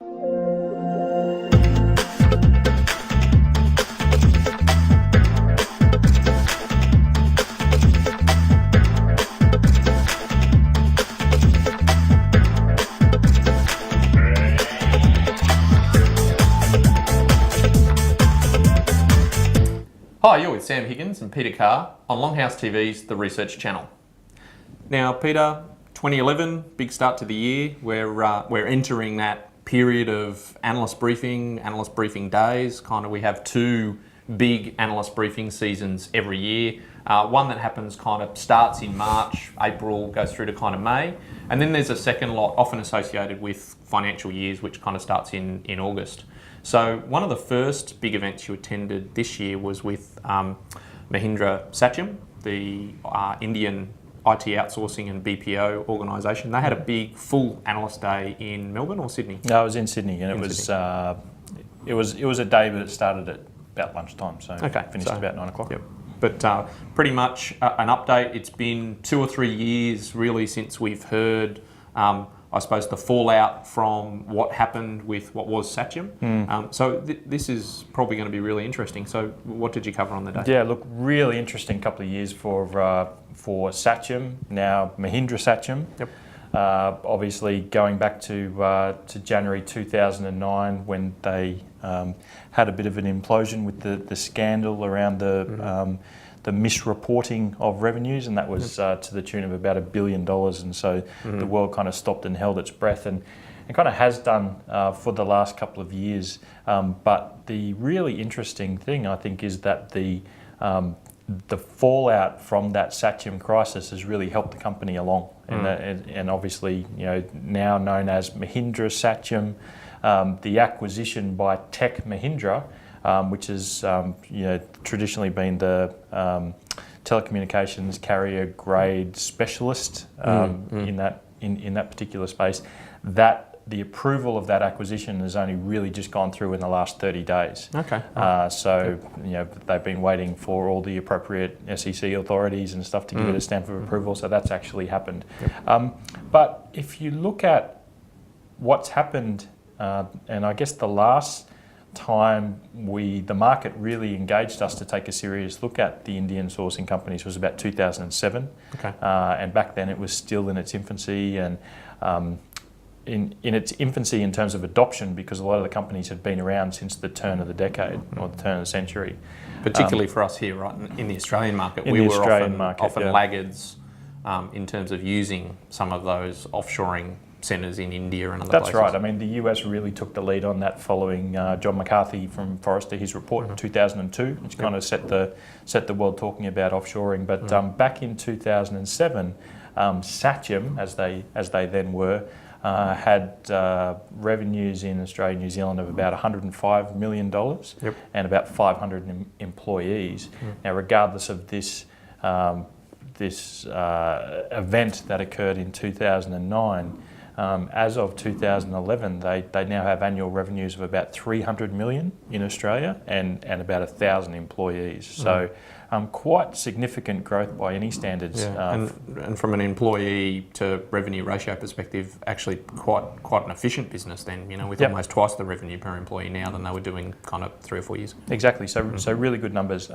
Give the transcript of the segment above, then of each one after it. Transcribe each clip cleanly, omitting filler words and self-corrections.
Hi, you're with Sam Higgins and Peter Carr on Longhaus TV's The Research Channel. Now, Peter, 2011, big start to the year. We're entering that period of analyst briefing days. We have two big analyst briefing seasons every year. One that happens starts in March, April, goes through to May. And then there's a second lot, often associated with financial years, which starts in August. So one of the first big events you attended this year was with Mahindra Satyam, the Indian IT outsourcing and BPO organisation. They had a big full analyst day in Melbourne or Sydney? No, it was in Sydney, and it was a day, but it started at about lunchtime, so finished about 9 o'clock. Yep. But pretty much an update. It's been 2 or 3 years really since we've heard I suppose the fallout from what happened with what was Satyam. So this is probably going to be really interesting. So what did you cover on the day? Yeah, look, really interesting couple of years for Satyam, now Mahindra Satyam. Yep. Obviously going back to January 2009 when they had a bit of an implosion with the scandal around the misreporting of revenues, and that was to the tune of about $1 billion, and so the world stopped and held its breath, and has done for the last couple of years. But the really interesting thing, I think, is that the fallout from that Satyam crisis has really helped the company along, and obviously, now known as Mahindra Satyam, the acquisition by Tech Mahindra, which has traditionally been the telecommunications carrier grade specialist in that particular space. That the approval of that acquisition has only really just gone through in the last 30 days. Okay. They've been waiting for all the appropriate SEC authorities and stuff to give it a stamp of approval. So that's actually happened. Yep. But if you look at what's happened, and I guess the last time the market really engaged us to take a serious look at the Indian sourcing companies was about 2007. Okay. And back then it was still in its infancy, and in its infancy in terms of adoption, because a lot of the companies had been around since the turn of the decade or the turn of the century. Particularly for us here, right, in the Australian market, we were often laggards in terms of using some of those offshoring centres in India and other places. That's right. I mean, the US really took the lead on that following John McCarthy from Forrester, his report in 2002, which set the world talking about offshoring. But back in 2007, Satyam, as they then were, had revenues in Australia and New Zealand of about $105 million and about 500 employees. Now, regardless of this event that occurred in 2009, as of 2011, they now have annual revenues of about 300 million in Australia and about 1,000 employees. So quite significant growth by any standards. Yeah. And from an employee to revenue ratio perspective, actually quite an efficient business then, with almost twice the revenue per employee now than they were doing 3 or 4 years ago. Exactly. So really good numbers.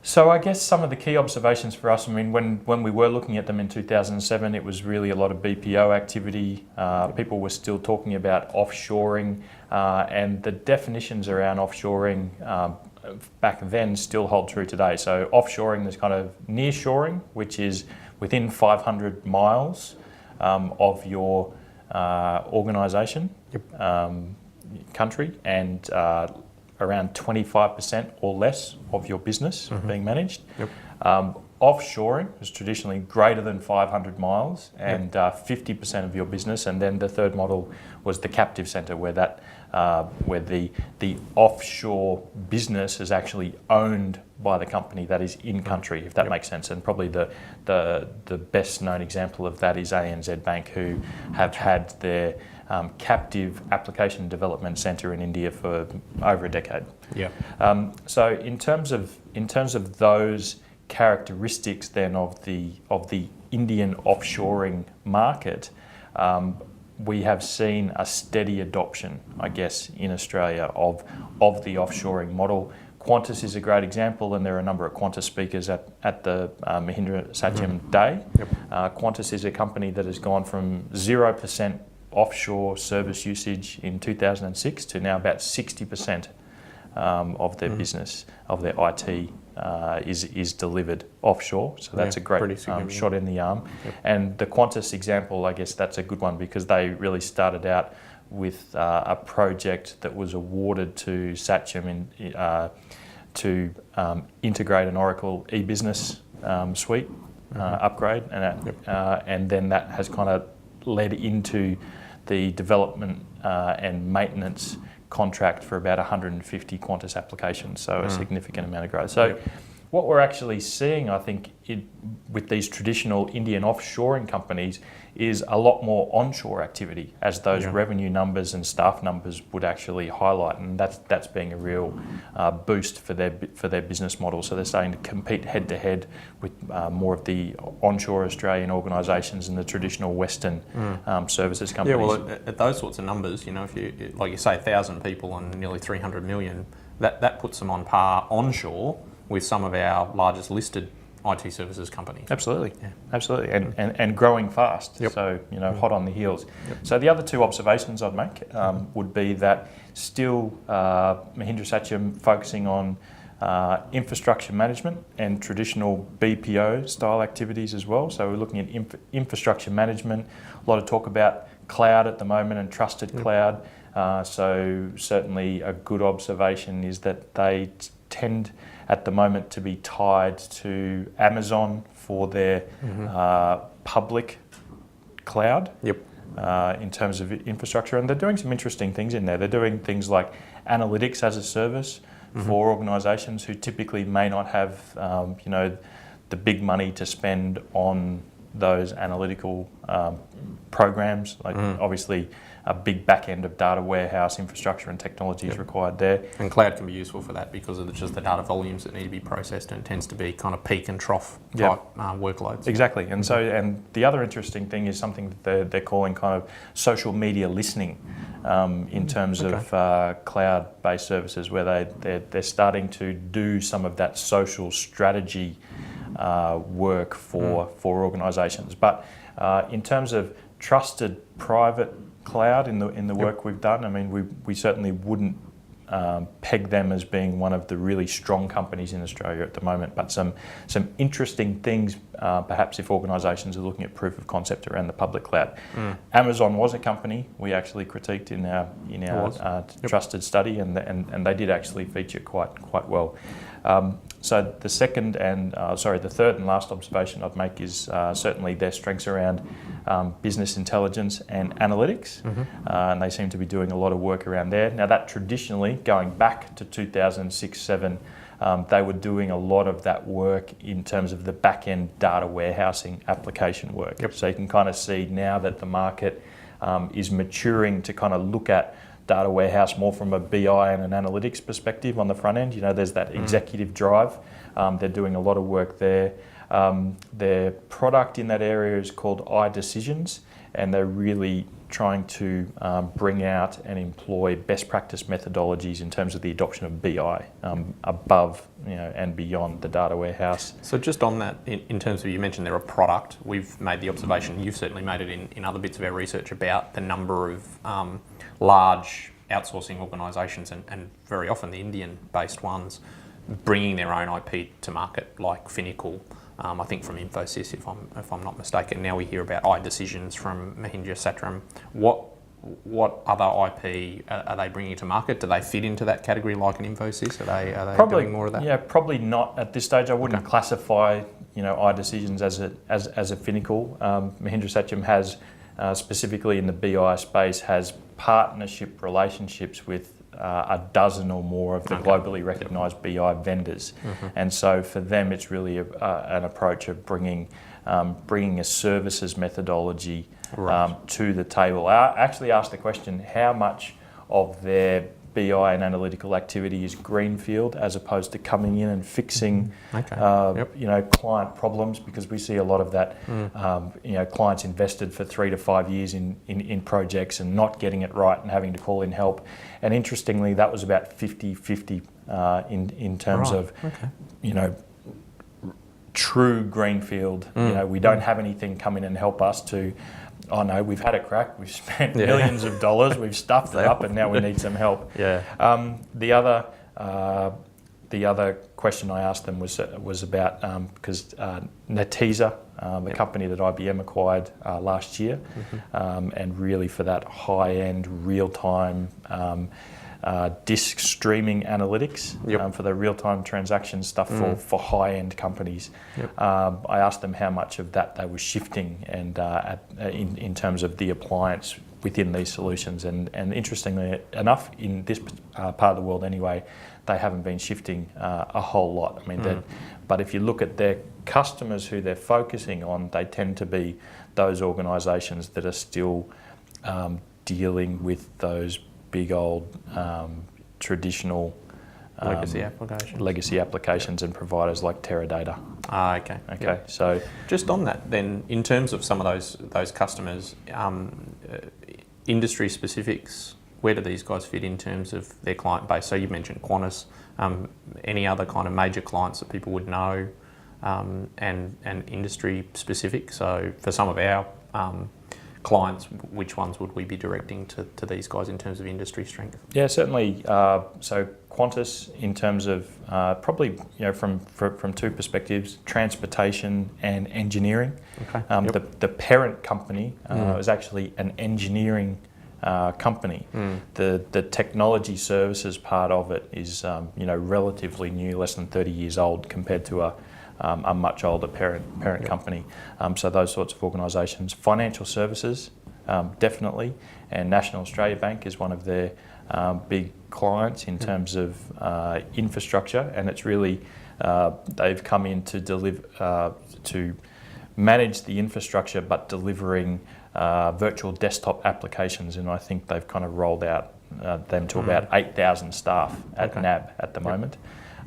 So I guess some of the key observations for us, when we were looking at them in 2007, it was really a lot of BPO activity. People were still talking about offshoring, and the definitions around offshoring back then still hold true today. So offshoring, there's nearshoring, which is within 500 miles of your organisation, country, and around 25% or less of your business being managed. Offshoring was traditionally greater than 500 miles and 50% of your business. And then the third model was the captive centre, where the offshore business is actually owned by the company that is in country, if that makes sense. And probably the best known example of that is ANZ Bank, who have had their captive application development centre in India for over a decade. So in terms of those characteristics then of the Indian offshoring market, we have seen a steady adoption, I guess, in Australia of the offshoring model. Qantas is a great example, and there are a number of Qantas speakers at the Mahindra Satyam Day. Qantas is a company that has gone from 0% offshore service usage in 2006 to now about 60% of their business, of their IT, is delivered offshore. So that's a great shot in the arm. And the Qantas example, I guess that's a good one because they really started out with a project that was awarded to Satyam to integrate an Oracle e-business suite upgrade, and then that has kind of led into the development and maintenance contract for about 150 Qantas applications, so a significant amount of growth. So what we're actually seeing, I think, with these traditional Indian offshoring companies is a lot more onshore activity, as those revenue numbers and staff numbers would actually highlight, and that's being a real boost for their business model. So they're starting to compete head to head with more of the onshore Australian organisations and the traditional Western services companies. Yeah, well, at those sorts of numbers, if you, like you say, 1,000 people and nearly 300 million, that puts them on par onshore with some of our largest listed IT services companies. Absolutely, absolutely, and growing fast. So hot on the heels. So the other two observations I'd make would be that still Mahindra Satyam focusing on infrastructure management and traditional BPO style activities as well. So we're looking at infrastructure management. A lot of talk about cloud at the moment and trusted cloud. So certainly a good observation is that they tend at the moment to be tied to Amazon for their public cloud in terms of infrastructure, and they're doing some interesting things in there. They're doing things like analytics as a service for organisations who typically may not have the big money to spend on those analytical programs. Like obviously a big back end of data warehouse infrastructure and technology is required there. And cloud can be useful for that because of just the data volumes that need to be processed, and it tends to be kind of peak and trough type workloads. Exactly, and so the other interesting thing is something that they're calling kind of social media listening in terms of cloud-based services, where they're starting to do some of that social strategy work for organisations. But in terms of trusted private cloud in the work we've done, I mean, we certainly wouldn't peg them as being one of the really strong companies in Australia at the moment, but some interesting things perhaps if organisations are looking at proof of concept around the public cloud. Amazon was a company we actually critiqued in our trusted study, and they did actually feature quite well. So the third and last observation I'd make is certainly their strengths around business intelligence and analytics, and they seem to be doing a lot of work around there. Now that traditionally, going back to 2006-07, they were doing a lot of that work in terms of the back-end data warehousing application work. So you can kind of see now that the market is maturing to kind of look at data warehouse more from a BI and an analytics perspective on the front end. There's that executive drive. They're doing a lot of work there. Their product in that area is called iDecisions, and they're really trying to bring out and employ best practice methodologies in terms of the adoption of BI above and beyond the data warehouse. So just on that, in terms of, you mentioned they're a product, we've made the observation, you've certainly made it in other bits of our research about the number of large outsourcing organisations, and very often the Indian-based ones, bringing their own IP to market, like Finacle, I think from Infosys, if I'm not mistaken. Now we hear about iDecisions from Mahindra Satyam. What other IP are they bringing to market? Do they fit into that category like an Infosys? Are they probably doing more of that? Yeah, probably not at this stage. I wouldn't classify iDecisions as a Finacle. Mahindra Satyam has specifically in the BI space has partnership relationships with a dozen or more of the globally recognised BI vendors, and so for them it's really an approach of bringing a services methodology to the table. I actually asked the question, how much of their BI and analytical activity is greenfield as opposed to coming in and fixing client problems, because we see a lot of that. Clients invested for 3 to 5 years in projects and not getting it right and having to call in help. And interestingly, that was about 50-50 in terms of true greenfield. We don't have anything come in and help us to, oh no, we've had a crack, we've spent millions of dollars, we've stuffed it up, and now we need some help. The other question I asked them was about, because Netezza, the company that IBM acquired last year, and really for that high-end real-time disk streaming analytics, for the real-time transaction stuff for high-end companies. I asked them how much of that they were shifting, and in terms of the appliance within these solutions. And interestingly enough, in this part of the world anyway, they haven't been shifting a whole lot. I mean, but if you look at their customers who they're focusing on, they tend to be those organisations that are still dealing with those big old traditional legacy applications and providers like Teradata. Okay. So just on that, then, in terms of some of those customers, industry specifics, where do these guys fit in terms of their client base? So you mentioned Qantas. Any other kind of major clients that people would know, and industry specific? So for some of our clients, which ones would we be directing to these guys in terms of industry strength? Yeah, certainly. So Qantas, in terms of probably from two perspectives: transportation and engineering. The parent company is actually an engineering company. The technology services part of it is relatively new, less than 30 years old compared to a much older parent company. So those sorts of organisations. Financial services, definitely, and National Australia Bank is one of their big clients in terms of infrastructure, and it's really they've come in to deliver to manage the infrastructure, but delivering virtual desktop applications, and I think they've kind of rolled out them to about 8,000 staff at NAB at the moment.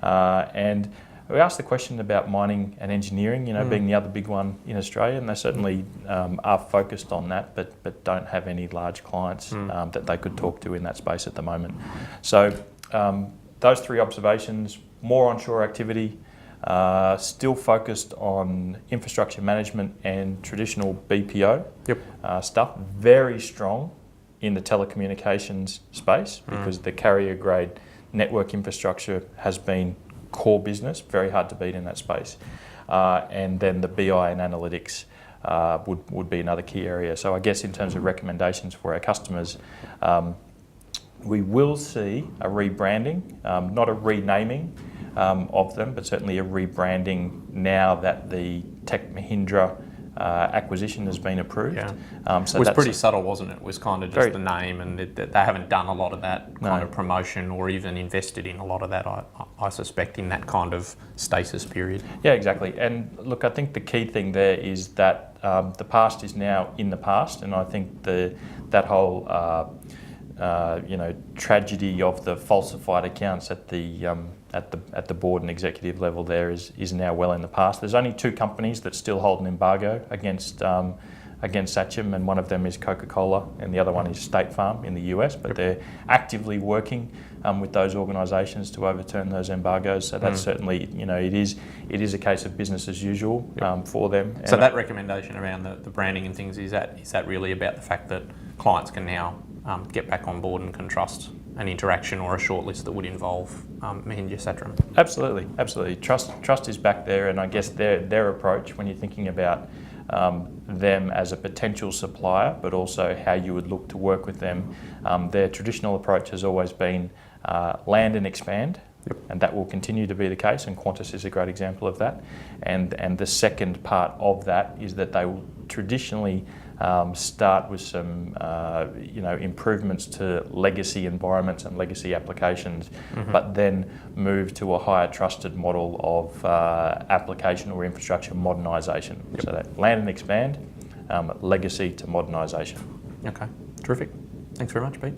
And we asked the question about mining and engineering, being the other big one in Australia, and they certainly are focused on that, but don't have any large clients that they could talk to in that space at the moment. So those three observations: more onshore activity, still focused on infrastructure management and traditional BPO stuff. Very strong in the telecommunications space, because the carrier grade network infrastructure has been core business, very hard to beat in that space. And then the BI and analytics would be another key area. So I guess in terms of recommendations for our customers, we will see a rebranding, not a renaming of them, but certainly a rebranding now that the Tech Mahindra acquisition has been approved. So it was pretty subtle, wasn't it? It was kind of just the name, and they haven't done a lot of that kind of promotion or even invested in a lot of that, I suspect, in that kind of stasis period. Yeah, exactly. And look, I think the key thing there is that the past is now in the past, and I think that whole tragedy of the falsified accounts at the board and executive level there is now well in the past. There's only two companies that still hold an embargo against Satyam, and one of them is Coca-Cola, and the other one is State Farm in the US. But they're actively working with those organisations to overturn those embargoes. So that's certainly, it is a case of business as usual for them. So that recommendation around the branding and things, is that really about the fact that clients can now get back on board and can trust an interaction or a shortlist that would involve Mahindra Satyam? Absolutely. Trust is back there, and I guess their approach when you're thinking about them as a potential supplier, but also how you would look to work with them. Their traditional approach has always been land and expand, and that will continue to be the case, and Qantas is a great example of that. And the second part of that is that they will traditionally start with some improvements to legacy environments and legacy applications, but then move to a higher trusted model of application or infrastructure modernisation. So that land and expand, legacy to modernisation. Okay, terrific. Thanks very much, Pete.